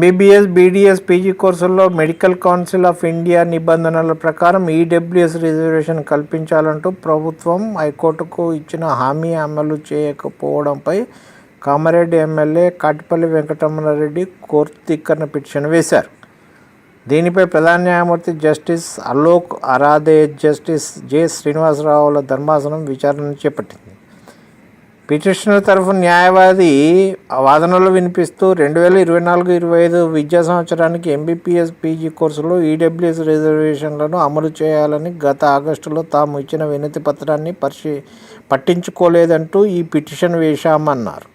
MBBS, BDS, PG కోర్సుల్లో medical council of India నిబంధనల ప్రకారం ఈడబ్ల్యూఎస్ రిజర్వేషన్ కల్పించాలంటూ ప్రభుత్వం హైకోర్టుకు ఇచ్చిన హామీ అమలు చేయకపోవడంపై కామారెడ్డి ఎమ్మెల్యే కాటిపల్లి వెంకటరమణారెడ్డి కోర్టు ధిక్కరణ పిటిషన్ వేశారు. దీనిపై ప్రధాన న్యాయమూర్తి justice Alok Aradhe, justice J శ్రీనివాసరావుల ధర్మాసనం విచారణ చేపట్టింది. పిటిషనర్ తరఫు న్యాయవాది వాదనలు వినిపిస్తూ 2024-25 విద్యా సంవత్సరానికి ఎంబీబీఎస్, పీజీ కోర్సులో ఈడబ్ల్యూఎస్ రిజర్వేషన్లను అమలు చేయాలని గత ఆగస్టులో తాము ఇచ్చిన వినతి పత్రాన్ని పట్టించుకోలేదంటూ ఈ పిటిషన్ వేశామన్నారు.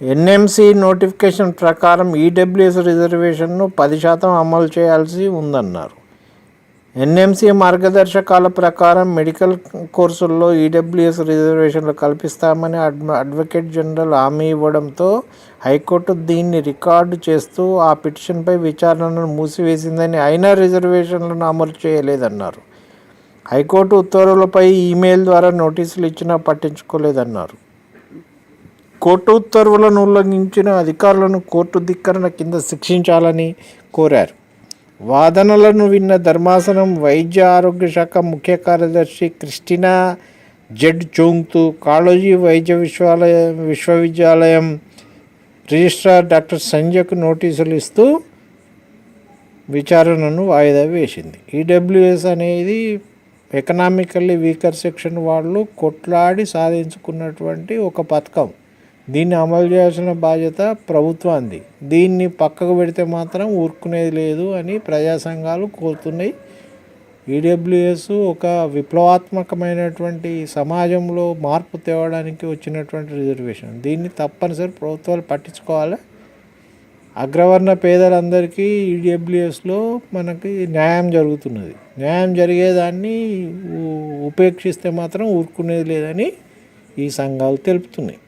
ఎన్ఎంసీ నోటిఫికేషన్ ప్రకారం ఈడబ్ల్యూఎస్ రిజర్వేషన్ను 10% అమలు చేయాల్సి ఉందన్నారు. ఎన్ఎంసీ మార్గదర్శకాల ప్రకారం మెడికల్ కోర్సుల్లో ఈడబ్ల్యూఎస్ రిజర్వేషన్లు కల్పిస్తామని అడ్వకేట్ జనరల్ హామీ ఇవ్వడంతో హైకోర్టు దీన్ని రికార్డు చేస్తూ ఆ పిటిషన్పై విచారణను మూసివేసిందని, అయినా రిజర్వేషన్లను అమలు చేయలేదన్నారు. హైకోర్టు ఉత్తర్వులపై ఈమెయిల్ ద్వారా నోటీసులు ఇచ్చినా పట్టించుకోలేదన్నారు. కోర్టు ఉత్తర్వులను ఉల్లంఘించిన అధికారులను కోర్టు ధిక్కరణ కింద శిక్షించాలని కోరారు. వాదనలను విన్న ధర్మాసనం వైద్య ఆరోగ్య శాఖ ముఖ్య కార్యదర్శి క్రిస్టినా జెడ్ చోంగ్తు, కాళోజీ వైద్య విశ్వవిద్యాలయం రిజిస్ట్రార్ డాక్టర్ సంజయ్కు నోటీసులు ఇస్తూ విచారణను వాయిదా వేసింది. ఈడబ్ల్యూఎస్ అనేది ఎకనామికల్లీ వీకర్ సెక్షన్ వాళ్ళు కొట్లాడి సాధించుకున్నటువంటి ఒక పథకం. దీన్ని అమలు చేయాల్సిన బాధ్యత ప్రభుత్వానికి. దీన్ని పక్కకు పెడితే మాత్రం ఊరుకునేది లేదు అని ప్రజా సంఘాలు కోరుతున్నాయి. ఈడబ్ల్యూఎస్ ఒక విప్లవాత్మకమైనటువంటి సమాజంలో మార్పు తేవడానికి వచ్చినటువంటి రిజర్వేషన్. దీన్ని తప్పనిసరి ప్రభుత్వాలు పట్టించుకోవాలి. అగ్రవర్ణ పేదలందరికీ ఈడబ్ల్యూఎస్లో మనకి న్యాయం జరుగుతున్నది. న్యాయం జరిగేదాన్ని ఉపేక్షిస్తే మాత్రం ఊరుకునేది లేదని ఈ సంఘాలు తెలుపుతున్నాయి.